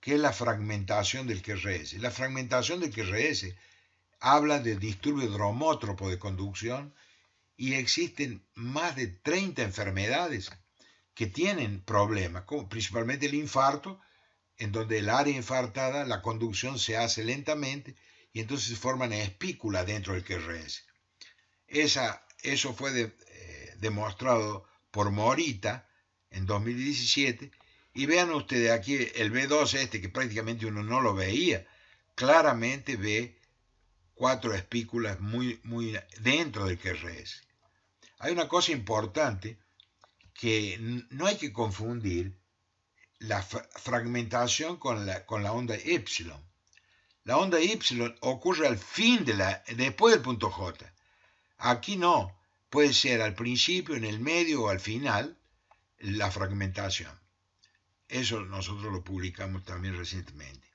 que es la fragmentación del QRS. La fragmentación del QRS habla de disturbio dromótropo de conducción y existen más de 30 enfermedades que tienen problemas, como principalmente el infarto, en donde el área infartada, la conducción se hace lentamente y entonces se forman espículas dentro del QRS. Eso fue demostrado por Morita en 2017. Y vean ustedes aquí el B2 que prácticamente uno no lo veía, claramente ve 4 espículas muy dentro del QRS. Hay una cosa importante que no hay que confundir la fragmentación con la onda Y. La onda Y ocurre al fin después del punto J. Aquí no, puede ser al principio, en el medio o al final la fragmentación. Eso nosotros lo publicamos también recientemente.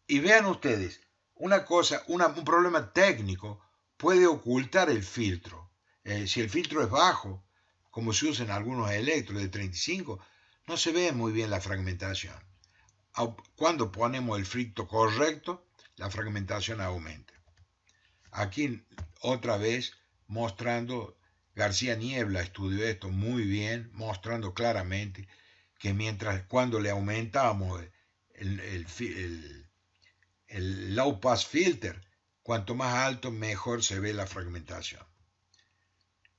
Y vean ustedes, una cosa, un problema técnico puede ocultar el filtro. Si el filtro es bajo, como se usa en algunos electros de 35, no se ve muy bien la fragmentación. Cuando ponemos el filtro correcto, la fragmentación aumenta. Aquí otra vez mostrando, García Niebla estudió esto muy bien, mostrando claramente que cuando le aumentamos el low pass filter, cuanto más alto, mejor se ve la fragmentación.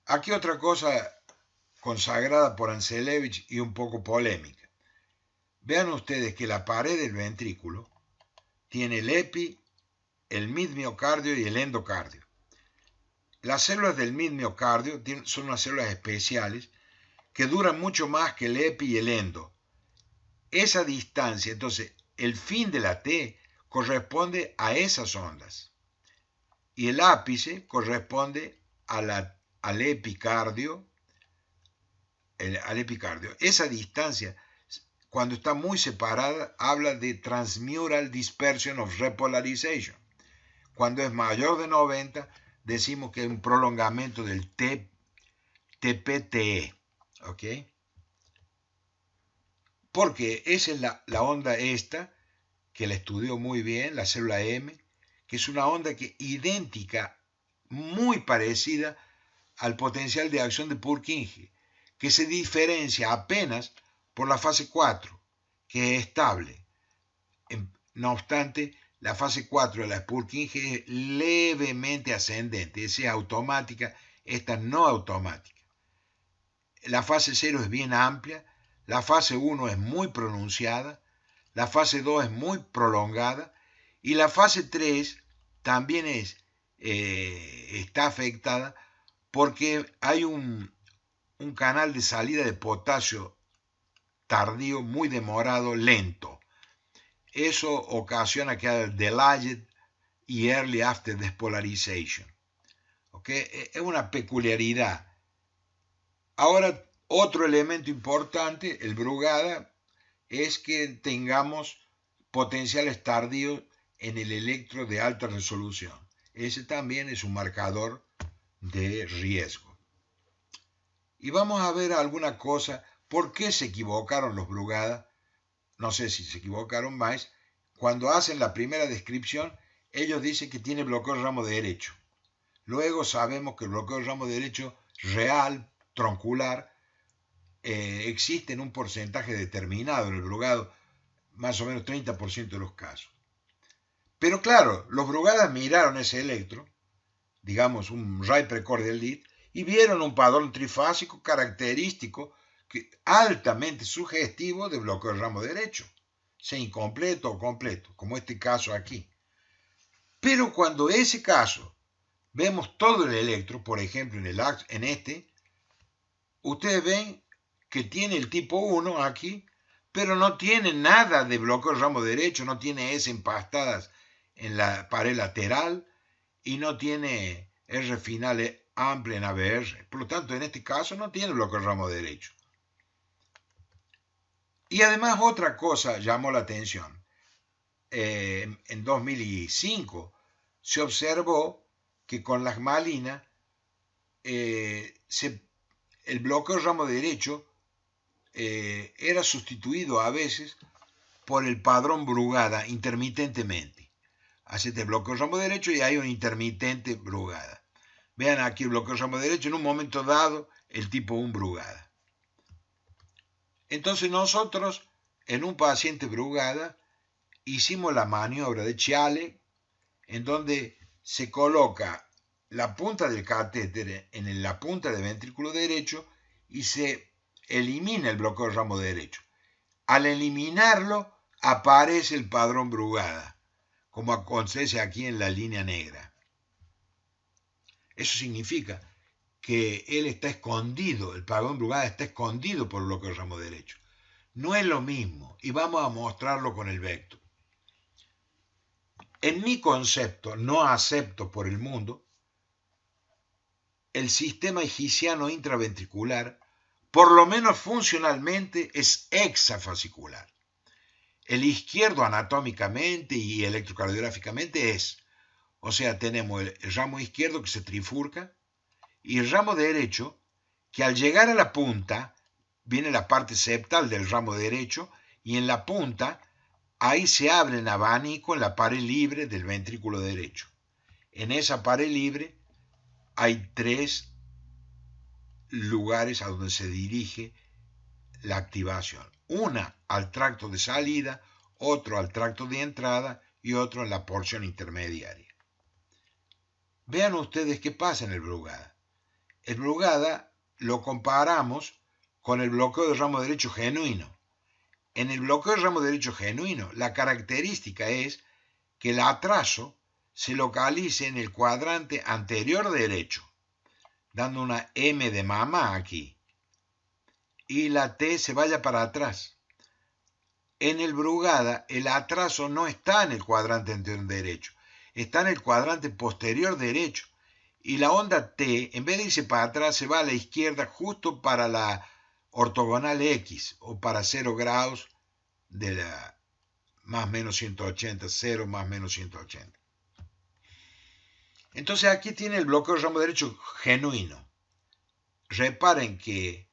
Aquí otra cosa consagrada por Anselevich y un poco polémica. Vean ustedes que la pared del ventrículo tiene el epi, el midmiocardio y el endocardio. Las células del midmiocardio son unas células especiales que duran mucho más que el epi y el endo. Esa distancia, entonces, el fin de la T corresponde a esas ondas y el ápice corresponde al epicardio. Esa distancia, cuando está muy separada, habla de transmural dispersion of repolarization. Cuando es mayor de 90, decimos que es un prolongamiento del TPTE. ¿Ok? Porque esa es la onda esta, que la estudió muy bien, la célula M, que es una onda que idéntica, muy parecida al potencial de acción de Purkinje, que se diferencia apenas por la fase 4, que es estable. No obstante, la fase 4 de la Purkinje es levemente ascendente, esa es automática, esta no automática. La fase 0 es bien amplia, la fase 1 es muy pronunciada, la fase 2 es muy prolongada y la fase 3 también está afectada porque hay un canal de salida de potasio tardío, muy demorado, lento. Eso ocasiona que haya delayed y early after despolarization. ¿Okay? Es una peculiaridad. Ahora, otro elemento importante, el Brugada, es que tengamos potenciales tardíos en el electro de alta resolución. Ese también es un marcador de riesgo. Y vamos a ver alguna cosa, ¿por qué se equivocaron los Brugada? No sé si se equivocaron más. Cuando hacen la primera descripción, ellos dicen que tiene bloqueo de ramo derecho. Luego sabemos que el bloqueo de ramo derecho real, troncular, existe en un porcentaje determinado en el Brugado, más o menos 30% de los casos. Pero claro, los Brugadas miraron ese electro, digamos un ray precordial lead, y vieron un padrón trifásico característico altamente sugestivo de bloqueo de ramo derecho, sea incompleto o completo, como este caso aquí. Pero cuando ese caso vemos todo el electro, por ejemplo en este, ustedes ven que tiene el tipo 1 aquí, pero no tiene nada de bloqueo de ramo derecho, no tiene S empastadas en la pared lateral y no tiene R final amplia en ABR. Por lo tanto, en este caso no tiene bloqueo de ramo derecho. Y además otra cosa llamó la atención. En 2005 se observó que con las malinas el bloqueo de ramo derecho era sustituido a veces por el padrón Brugada intermitentemente. Hacete bloqueo de ramo derecho y hay un intermitente Brugada. Vean aquí el bloqueo de ramo derecho, en un momento dado el tipo 1 Brugada. Entonces nosotros en un paciente Brugada hicimos la maniobra de Chiale, en donde se coloca la punta del catéter en la punta del ventrículo derecho y se elimina el bloqueo de ramo derecho. Al eliminarlo aparece el padrón Brugada, como acontece aquí en la línea negra. Eso significa que él está escondido, el padrón Brugada está escondido por el bloqueo de ramo derecho. No es lo mismo y vamos a mostrarlo con el vector. En mi concepto, no acepto por el mundo, el sistema higisiano intraventricular, por lo menos funcionalmente, es hexafascicular. El izquierdo anatómicamente y electrocardiográficamente es, o sea, tenemos el ramo izquierdo que se trifurca y el ramo derecho que al llegar a la punta viene la parte septal del ramo derecho y en la punta ahí se abre en abanico en la pared libre del ventrículo derecho. En esa pared libre hay 3 lugares a donde se dirige la activación. Una al tracto de salida, otro al tracto de entrada y otro en la porción intermediaria. Vean ustedes qué pasa en el Brugada. El Brugada lo comparamos con el bloqueo de ramo derecho genuino. En el bloqueo de ramo derecho genuino, la característica es que el atraso se localice en el cuadrante anterior derecho, dando una M de mamá aquí, y la T se vaya para atrás. En el Brugada, el atraso no está en el cuadrante anterior derecho, está en el cuadrante posterior derecho, y la onda T, en vez de irse para atrás, se va a la izquierda justo para la ortogonal X, o para 0 grados de la más menos 180, 0 más menos 180. Entonces aquí tiene el bloqueo de ramo derecho genuino. Reparen que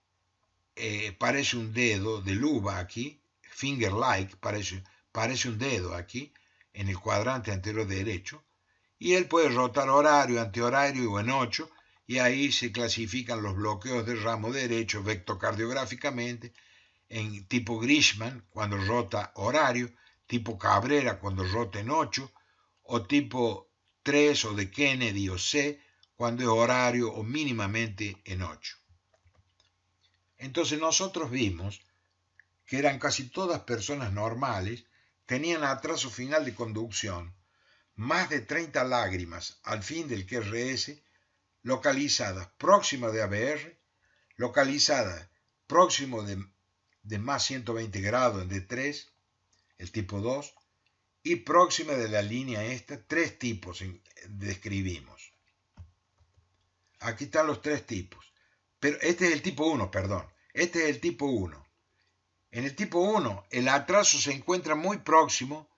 parece un dedo de luva aquí, finger-like, parece un dedo aquí, en el cuadrante anterior derecho, y él puede rotar horario, antihorario o en 8, y ahí se clasifican los bloqueos del ramo derecho vectocardiográficamente, en tipo Grisham, cuando rota horario, tipo Cabrera, cuando rota en 8, o tipo 3 o de Kennedy o C, cuando es horario o mínimamente en 8. Entonces nosotros vimos que eran casi todas personas normales, tenían atraso final de conducción, más de 30 lágrimas al fin del QRS, localizadas próximas de ABR, localizadas próximo de más 120 grados en D3, el tipo 2, y próxima de la línea esta, tres tipos describimos. Aquí están los tres tipos. Pero este es el tipo 1, perdón. Este es el tipo 1. En el tipo 1, el atraso se encuentra muy próximo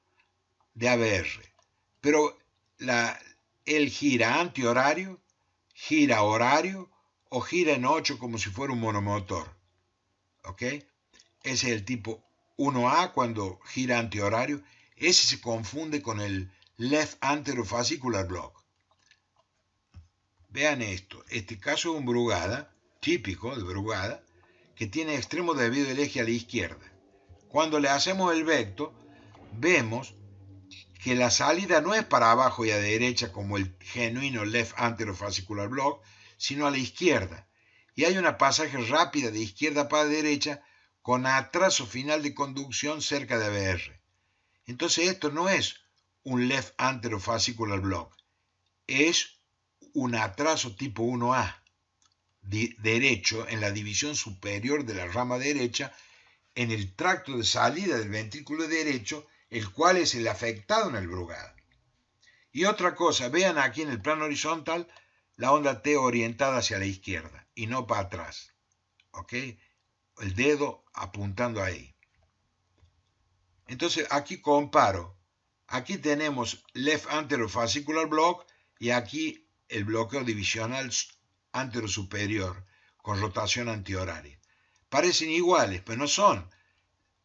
de ABR, pero él gira antihorario, gira horario o gira en 8 como si fuera un monomotor. ¿Ok? Ese es el tipo 1A cuando gira antihorario. Ese se confunde con el Left Anterofascicular Block. Vean esto. Este caso es un Brugada, típico de Brugada, que tiene extremo debido del eje a la izquierda. Cuando le hacemos el vecto, vemos que la salida no es para abajo y a derecha como el genuino Left Anterofascicular Block, sino a la izquierda. Y hay una pasaje rápida de izquierda para derecha con atraso final de conducción cerca de ABR. Entonces esto no es un Left Anterofascicular Block, es un atraso tipo 1A, derecho en la división superior de la rama derecha, en el tracto de salida del ventrículo derecho, el cual es el afectado en el Brugada. Y otra cosa, vean aquí en el plano horizontal la onda T orientada hacia la izquierda y no para atrás. ¿Ok? El dedo apuntando ahí. Entonces aquí comparo. Aquí tenemos Left Anterofascicular Block y aquí el bloqueo divisional anterosuperior con rotación antihoraria. Parecen iguales, pero no son.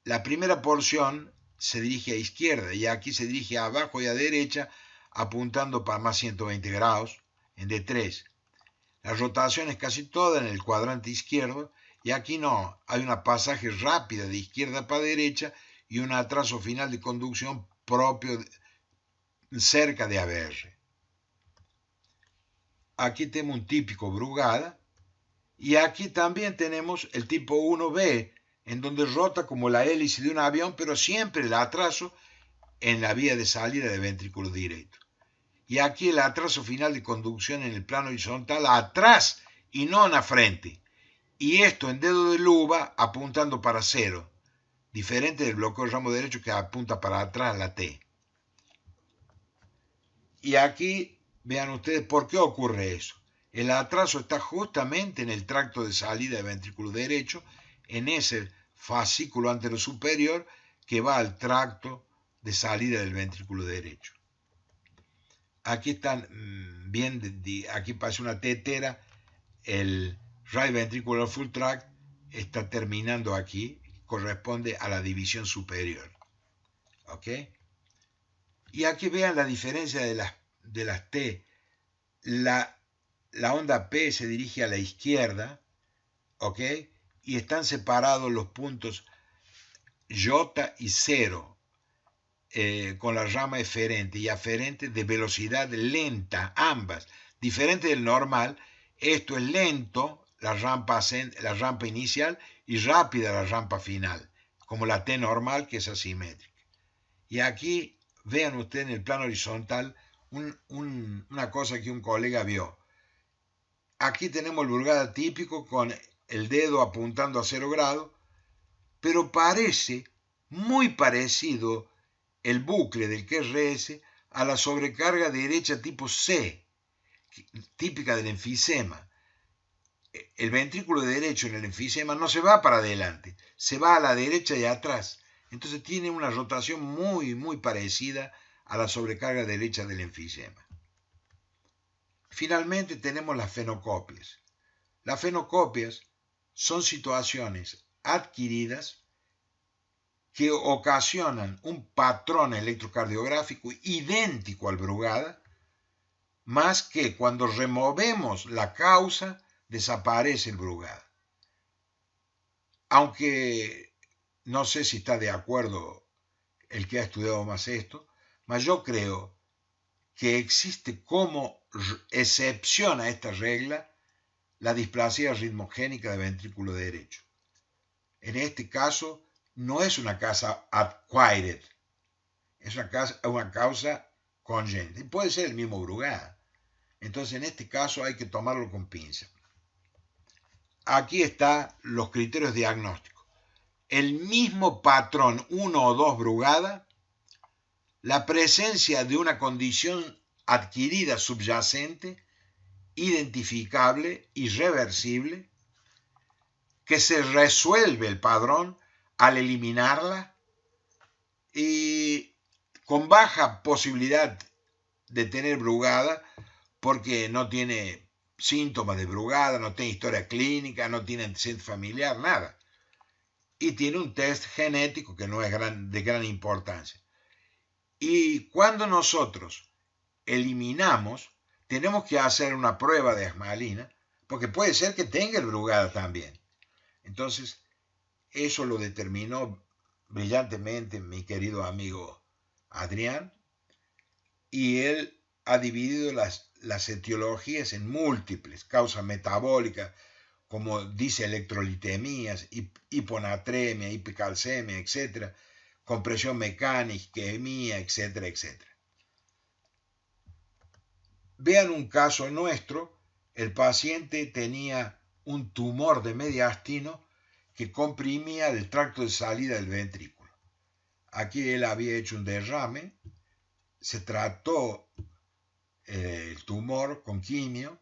La primera porción se dirige a izquierda y aquí se dirige a abajo y a derecha apuntando para más 120 grados en D3. La rotación es casi toda en el cuadrante izquierdo y aquí no, hay una pasaje rápida de izquierda para derecha y un atraso final de conducción propio cerca de ABR. Aquí tenemos un típico Brugada y aquí también tenemos el tipo 1B, en donde rota como la hélice de un avión, pero siempre el atraso en la vía de salida de ventrículo directo. Y aquí el atraso final de conducción en el plano horizontal atrás y no en la frente. Y esto en dedo de luva apuntando para cero, diferente del bloqueo del ramo derecho que apunta para atrás la T. Y aquí vean ustedes por qué ocurre eso. El atraso está justamente en el tracto de salida de ventrículo derecho, en ese fascículo anterosuperior que va al tracto de salida del ventrículo derecho. Aquí están bien, aquí pasa una tetera, el right ventricular full tract está terminando aquí, corresponde a la división superior. ¿Ok? Y aquí vean la diferencia de las T. La onda P se dirige a la izquierda, ¿ok? Y están separados los puntos J y 0, con la rama eferente y aferente de velocidad lenta, ambas, diferente del normal. Esto es lento, la rampa inicial, y rápida la rampa final, como la T normal, que es asimétrica. Y aquí vean ustedes en el plano horizontal una cosa que un colega vio. Aquí tenemos el Brugada típico con el dedo apuntando a 0 grados, pero parece muy parecido el bucle del QRS a la sobrecarga derecha tipo C, típica del enfisema. El ventrículo derecho en el enfisema no se va para adelante, se va a la derecha y atrás. Entonces tiene una rotación muy, muy parecida a la sobrecarga derecha del enfisema. Finalmente tenemos las fenocopias. Las fenocopias son situaciones adquiridas que ocasionan un patrón electrocardiográfico idéntico al Brugada, más que cuando removemos la causa desaparece el Brugada. Aunque no sé si está de acuerdo el que ha estudiado más esto, mas yo creo que existe como excepción a esta regla la displasia ritmogénica de ventrículo derecho. En este caso, no es una causa acquired, es una causa congénita. Y puede ser el mismo Brugada. Entonces, en este caso hay que tomarlo con pinza. Aquí están los criterios diagnósticos. El mismo patrón 1 o 2 Brugada, la presencia de una condición adquirida subyacente, identificable, irreversible, que se resuelve el padrón al eliminarla y con baja posibilidad de tener Brugada porque no tiene síntomas de Brugada, no tiene historia clínica, no tiene antecedente familiar, nada. Y tiene un test genético que no es de gran importancia. Y cuando nosotros eliminamos, tenemos que hacer una prueba de asmalina, porque puede ser que tenga el Brugada también. Entonces, eso lo determinó brillantemente mi querido amigo Adrián, y él ha dividido las etiologías en múltiples, causas metabólicas, como dice electrolitemías, hiponatremia, hipocalcemia, etc., compresión mecánica, isquemia, etcétera, etcétera. Vean un caso nuestro, el paciente tenía un tumor de mediastino que comprimía el tracto de salida del ventrículo. Aquí él había hecho un derrame, se trató el tumor con quimio,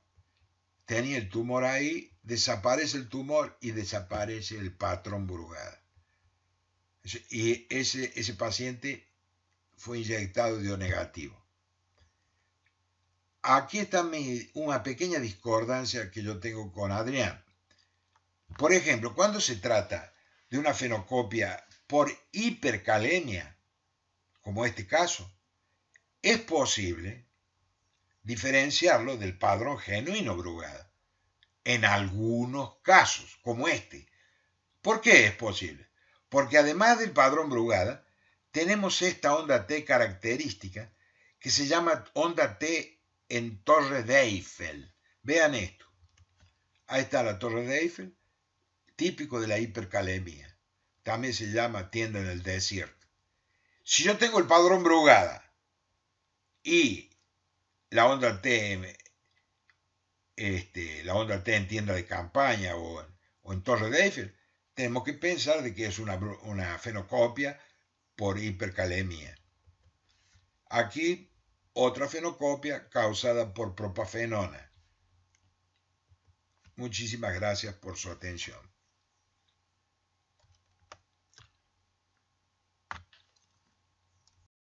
tenía el tumor ahí, desaparece el tumor y desaparece el patrón Brugada. Y ese paciente fue inyectado de O negativo. Aquí está una pequeña discordancia que yo tengo con Adrián. Por ejemplo, cuando se trata de una fenocopia por hipercalemia, como este caso, es posible diferenciarlo del padrón genuino Brugada. En algunos casos, como este. ¿Por qué es posible? Porque además del padrón Brugada, tenemos esta onda T característica que se llama onda T en Torre de Eiffel. Vean esto. Ahí está la Torre de Eiffel, típico de la hipercalemia. También se llama tienda en el desierto. Si yo tengo el padrón Brugada y la onda T, en tienda de campaña o en Torre de Eiffel, tenemos que pensar de que es una fenocopia por hipercalemia. Aquí otra fenocopia causada por propafenona. Muchísimas gracias por su atención.